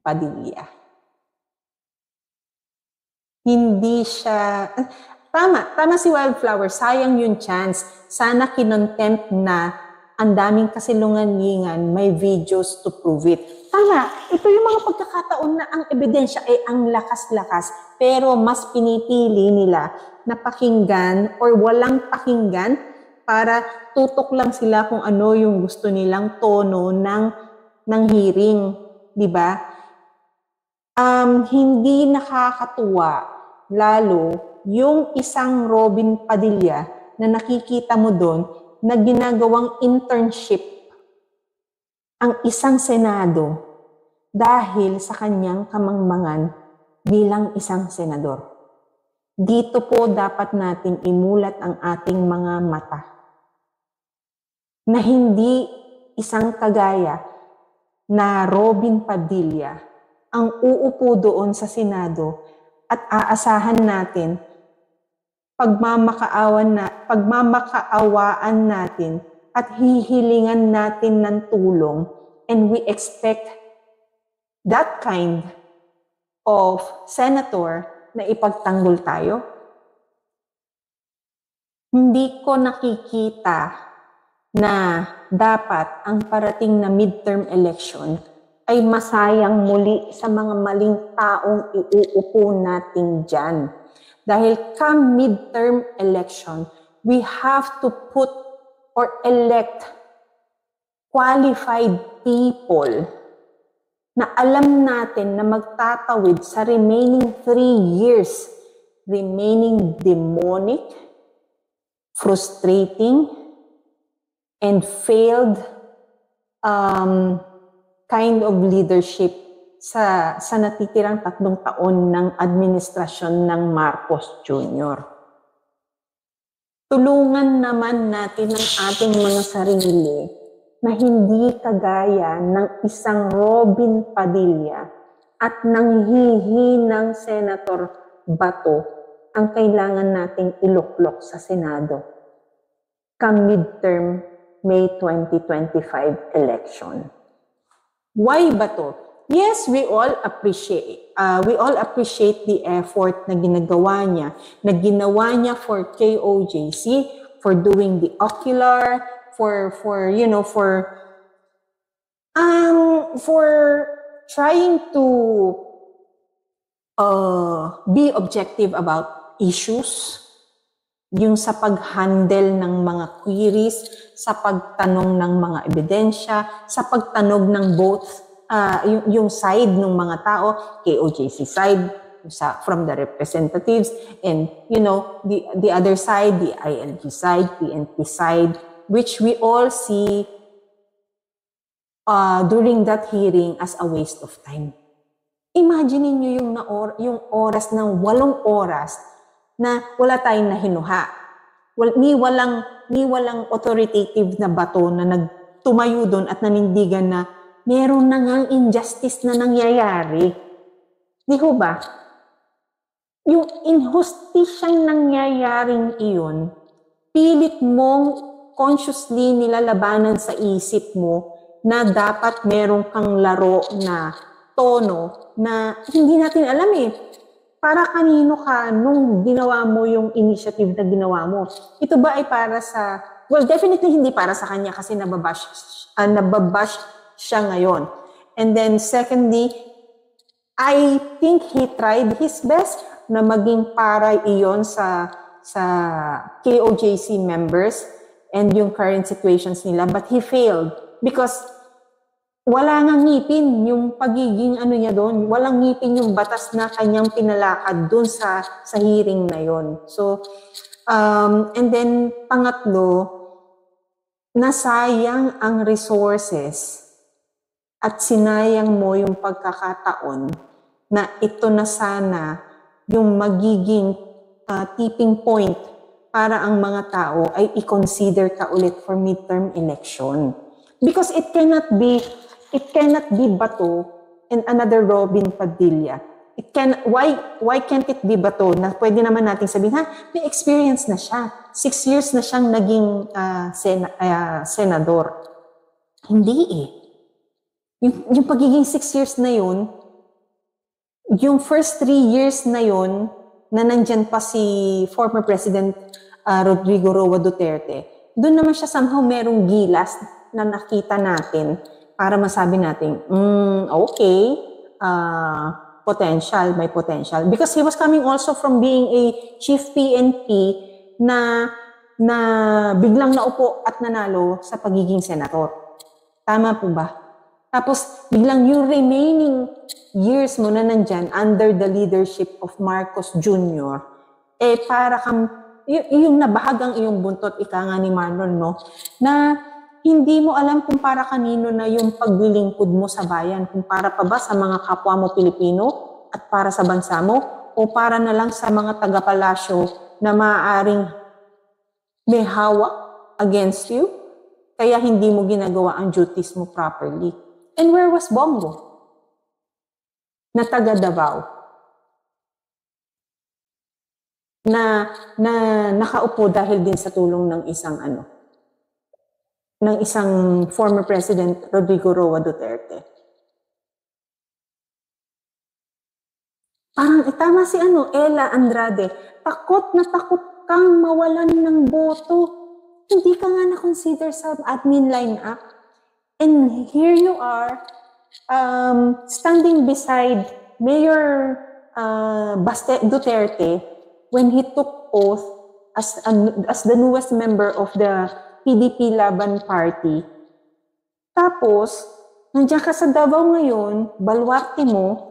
Padilla. Hindi siya, tama si Wildflower, sayang yung chance. Sana kinontent na ang daming kasilunganingan, may videos to prove it. Tama, ito yung mga pagkakataon na ang ebidensya ay ang lakas-lakas, pero mas pinipili nila na pakinggan or walang pakinggan para tutok lang sila kung ano yung gusto nilang tono ng hearing, di ba? Hindi nakakatuwa, lalo yung isang Robin Padilla na nakikita mo doon na ginagawang internship ang isang Senado dahil sa kanyang kamangmangan bilang isang senador. Dito po dapat natin imulat ang ating mga mata na hindi isang kagaya na Robin Padilla ang uupo doon sa Senado at aasahan natin pagmamakaawaan natin at hihilingan natin ng tulong, and we expect that kind of senator na ipagtanggol tayo. Hindi ko nakikita na dapat ang parating na midterm election ay masayang muli sa mga maling taong iuupo natin dyan. Dahil come midterm election, we have to put or elect qualified people na alam natin na magtatawid sa remaining 3 years, remaining demonic, frustrating, and failed kind of leadership sa natitirang 3 taon ng administrasyon ng Marcos Jr. Tulungan naman natin ang ating mga sarili na hindi kagaya ng isang Robin Padilla at ng hihinang Senator Bato ang kailangan nating iluklok sa Senado come midterm May 2025 election. Why ba to? Yes, we all appreciate the effort na ginagawa niya, for KOJC, for doing the ocular, for trying to be objective about issues, yung sa pag-handle ng mga queries, sa pagtanong ng mga ebidensya, sa pagtanog ng both yung side ng mga tao, KOJC side from the representatives, and the other side, the ILG side, PNP side, which we all see during that hearing as a waste of time. Imagine niyo yung oras ng 8 oras na wala tayong nahinuha. Ni walang authoritative na bato na nagtumayo doon at nanindigan na meron na ngang injustice na nangyayari. Di ho ba? Yung injustisyang nangyayaring iyon, pilit mong consciously nilalabanan sa isip mo na dapat meron kang laro na tono na hindi natin alam eh. Para kanino ka nung ginawa mo yung initiative na ginawa mo? Ito ba ay para sa, well, definitely hindi para sa kanya kasi nababash siya ngayon. And then secondly, I think he tried his best na maging para iyon sa KOJC members and yung current situations nila, but he failed because wala nang ngipin yung pagiging niya doon. Walang ngipin yung batas na kanyang pinalakad doon sa hearing na yon. So, and then pangatlo, nasayang ang resources at sinayang mo yung pagkakataon na ito na sana yung magiging tipping point para ang mga tao ay i-consider ka ulit for midterm election. Because it cannot be Bato and another Robin Padilla. Why can't it be Bato na pwede naman nating sabihin, may experience na siya. 6 years na siyang naging senador. Hindi eh. Yung pagiging 6 years na yun, yung first 3 years na yon na nandyan pa si former President Rodrigo Roa Duterte, doon naman siya somehow merong gilas na nakita natin para masabi natin, okay, may potential. Because he was coming also from being a chief PNP na biglang naupo at nanalo sa pagiging senator. Tama po ba? Tapos biglang yung remaining years mo na nandyan under the leadership of Marcos Jr., para kang, yung nabahagang iyong buntot, ika nga ni Marlon, no? Na hindi mo alam kung para kanino na yung paglilingkod mo sa bayan, kung para pa ba sa mga kapwa mo Pilipino at para sa bansa mo, o para na lang sa mga taga-palasyo na maaaring may hawak against you, kaya hindi mo ginagawa ang duties mo properly. And where was Bongo? Na taga Davao. Na nakaupo dahil din sa tulong ng isang former President Rodrigo Roa Duterte. Parang tama si Ella Andrade, takot na takot kang mawalan ng boto. Hindi ka nga na-consider sa admin lineup. And here you are, standing beside Mayor Baste Duterte when he took oath as the newest member of the PDP Laban Party. Tapos, nandiyan ka sa Davao ngayon, baluarte mo,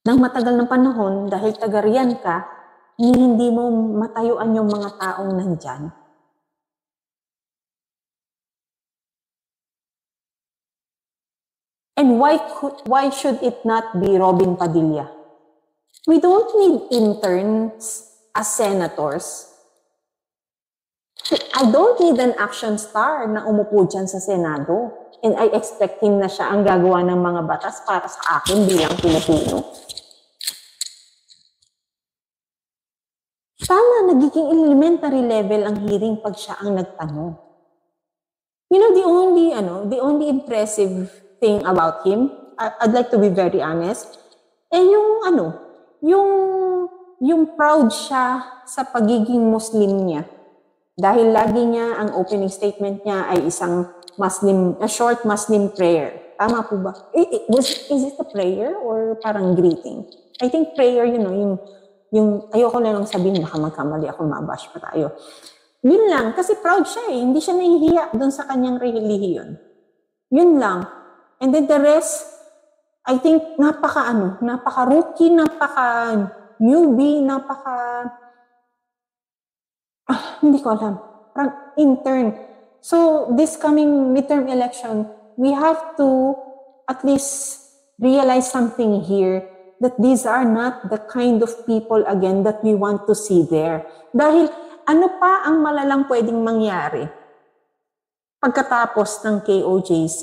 ng matagal ng panahon dahil taga-riyan ka, hindi mo matayuan yung mga taong nandyan. And why should it not be Robin Padilla? We don't need interns as senators. I don't need an action star na umupo dyan sa Senado. And I expect him na siya ang gagawa ng mga batas para sa akin bilang Pilipino. Sana nagiging elementary level ang hearing pag siya ang nagtanong. You know, the only impressive thing about him, I'd like to be very honest, yung proud siya sa pagiging Muslim niya. Dahil lagi niya, ang opening statement niya ay isang a short Muslim prayer. Tama po ba? Is it a prayer or parang greeting? I think prayer, yung ayoko na lang sabihin, baka magkamali ako, mabash pa tayo. Yun lang, kasi proud siya hindi siya nahihiya doon sa kanyang relihiyon. Yun lang. And then the rest, I think napaka-rookie, napaka-newbie, hindi ko alam, parang intern. So this coming midterm election, we have to at least realize something here, that these are not the kind of people again that we want to see there. Dahil ano pa ang malalang pwedeng mangyari pagkatapos ng KOJC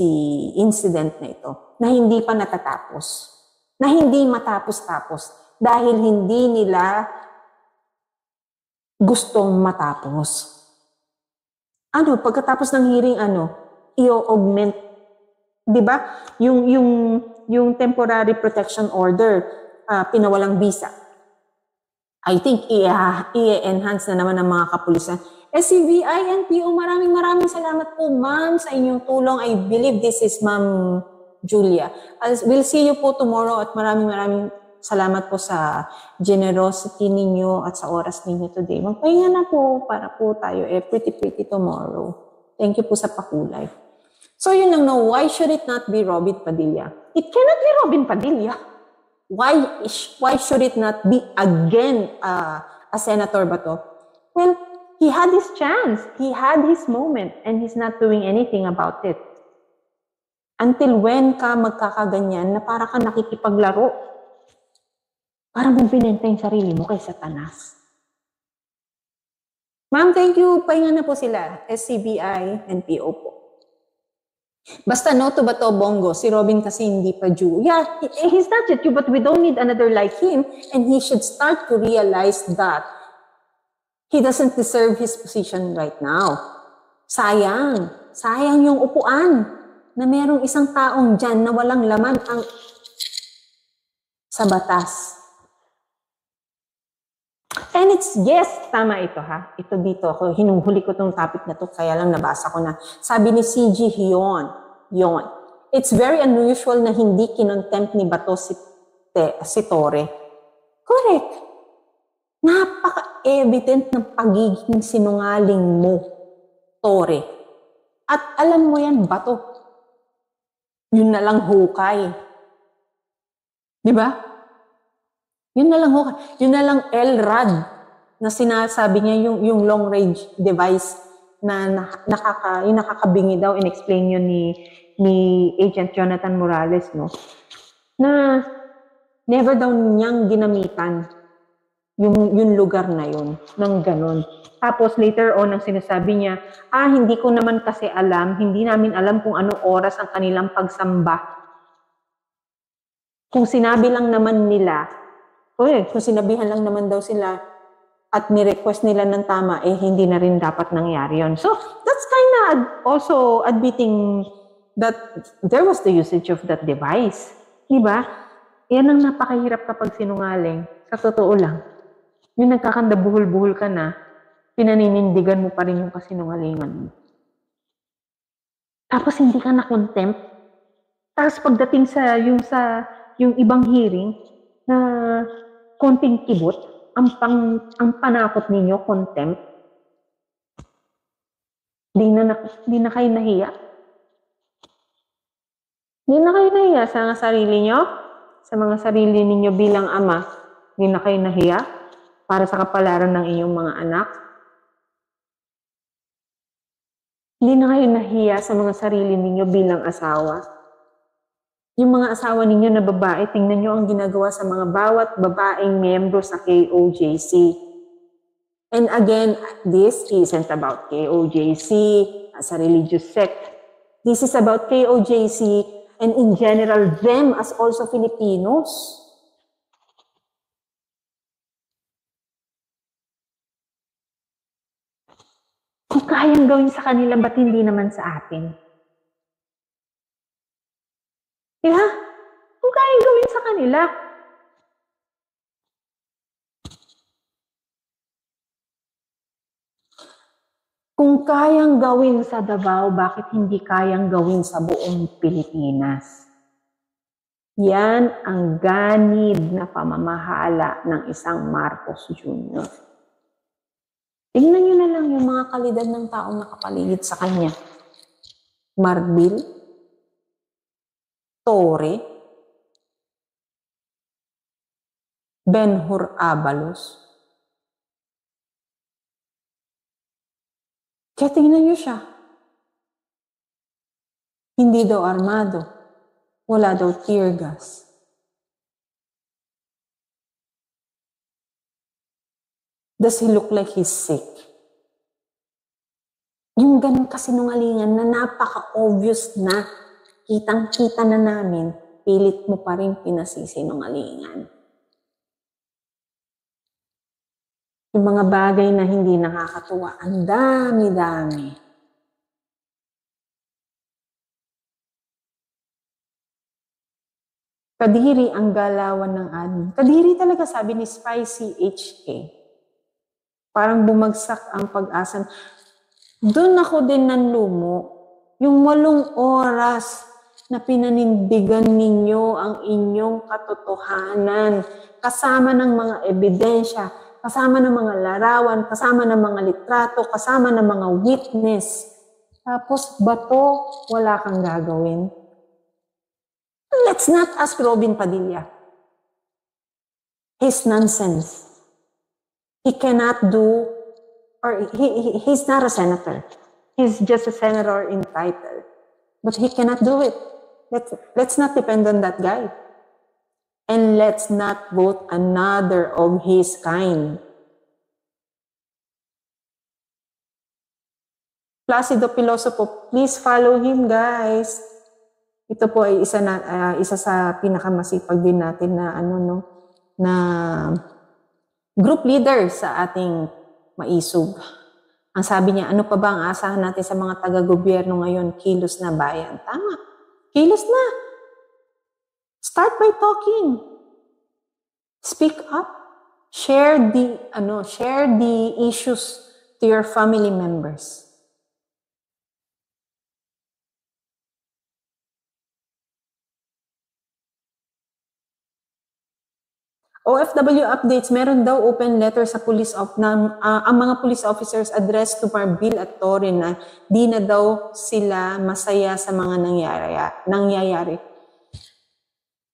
incident na ito, na hindi pa natatapos, na hindi matapos-tapos, dahil hindi nila gustong matapos. Pagkatapos ng hearing, i-augment, di ba? Yung temporary protection order, pinawalang visa. I think i-enhance na naman ng mga kapulisan. SCVI, NPO, maraming salamat po, ma'am, sa inyong tulong. I believe this is Ma'am Julia. We'll see you po tomorrow at maraming salamat po sa generosity ninyo at sa oras ninyo today. Magpahinga na po para po tayo pretty tomorrow. Thank you po sa pakulay. So yun lang, why should it not be Robin Padilla? It cannot be Robin Padilla. Why should it not be again a Senator Bato? Well, he had his chance. He had his moment and he's not doing anything about it. Until when ka magkakaganyan na para ka nakikipaglaro? Para mong binenta yung sarili mo kay Satanas. Ma'am, thank you. Pahinga na po sila. SCBI, NPO po. Basta no to Bato Bongo, si Robin kasi hindi pa Jew. Yeah, he's not yet Jew, but we don't need another like him, and he should start to realize that he doesn't deserve his position right now. Sayang yung upuan na merong isang taong dyan na walang laman. sa batas. And it's, yes, tama ito ha. Ito dito, ako hinuhuli ko tong topic na to, kaya lang nabasa ko na. Sabi ni C.G. Hyon, it's very unusual na hindi kinontempt ni Bato si Torre. Correct. Napaka-evident ng pagiging sinungaling mo, Torre. At alam mo yan, Bato. Yun na lang hukay. Di ba? Yun na lang hukay. Yun na lang LRAD na sinasabi niya yung long range device na yung nakakabingi daw, in-explain yun ni Agent Jonathan Morales, no? Na never daw niyang ginamitan yung lugar na yun, ng ganun. Tapos later on, ang sinasabi niya, hindi ko naman kasi alam, hindi namin alam kung anong oras ang kanilang pagsamba. Kung sinabi lang naman nila, kung sinabihan lang naman daw sila at ni-request nila ng tama, hindi na rin dapat nangyari yun. So, that's kind of also admitting that there was the usage of that device. Diba? Yan ang napakahirap kapag sinungaling. Sa totoo lang. Yung nagkakanda buhol-buhol ka na, pinaninindigan mo pa rin yung kasinungalingan mo. Tapos hindi ka na-contempt. Tapos pagdating yung ibang hearing, na konting kibot, ang panakot ninyo, contempt. Di na kayo nahiya. Di na kayo nahiya sa sarili nyo, sa mga sarili ninyo bilang ama. Di na kayo nahiya para sa kapalaran ng inyong mga anak. Di na kayo nahiya sa mga sarili ninyo bilang asawa. Yung mga asawa ninyo na babae, tingnan nyo ang ginagawa sa mga bawat babaeng miyembro sa KOJC. And again, this isn't about KOJC as a religious sect. This is about KOJC and in general, them as also Filipinos. Kung kayang gawin sa kanila, ba't hindi naman sa atin? Diba? Kung kayang gawin sa kanila. Kung kayang gawin sa Davao, bakit hindi kayang gawin sa buong Pilipinas? Yan ang ganid na pamamahala ng isang Marcos Jr. Tingnan nyo na lang yung mga kalidad ng taong nakapaligid sa kanya. Marbil, Torre, Ben-Hur Abalos. Kaya tingnan nyo siya. Hindi daw armado. Wala daw tear gas. Does he look like he's sick? Yung ganun kasinungalingan na napaka-obvious na kitang-kita na namin, pilit mo pa rin pinasisinungalingan. Yung mga bagay na hindi nakakatuwa, ang dami-dami. Kadiri ang galawan ng admin. Kadiri talaga, sabi ni Spicy HK. Parang bumagsak ang pag-asa. Doon ako din nanlumo. Yung 8 oras na pinanindigan ninyo ang inyong katotohanan, kasama ng mga ebidensya, kasama ng mga larawan, kasama ng mga litrato, kasama ng mga witness. Tapos, bato, wala kang gagawin. Let's not ask Robin Padilla. His nonsense. He cannot do, or he's not a senator. He's just a senator in title. But he cannot do it. Let's not depend on that guy. And let's not vote another of his kind. Placido Pilosopo, please follow him, guys. Ito po ay isa sa pinakamasipag din natin na na group leader sa ating maisog. Ang sabi niya, ano pa ba ang asahan natin sa mga taga-gobyerno ngayon? Kilos na bayan. Tama. Kilos na. Start by talking. Speak up. Share the issues to your family members. OFW updates, meron daw open letter sa ang mga police officers addressed to Marbil at Torre na di na daw sila masaya sa mga nangyayari.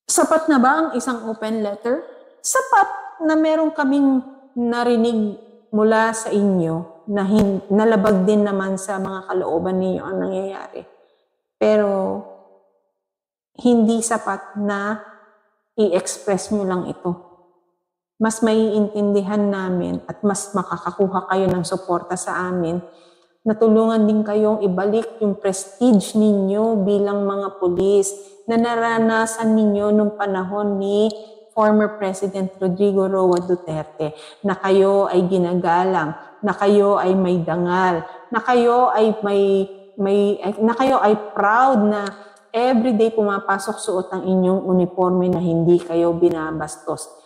Sapat na ba ang isang open letter? Sapat na meron kaming narinig mula sa inyo na nalabag din naman sa mga kalooban ninyo ang nangyayari. Pero hindi sapat na i-express nyo lang ito. Mas maiintindihan namin at mas makakakuha kayo ng suporta sa amin. Natulungan din kayong ibalik yung prestige ninyo bilang mga pulis na naranasan ninyo nung panahon ni former President Rodrigo Roa Duterte, na kayo ay ginagalang, na kayo ay may dangal, na kayo ay na kayo ay proud na everyday pumapasok suot ang inyong uniforme na hindi kayo binabastos.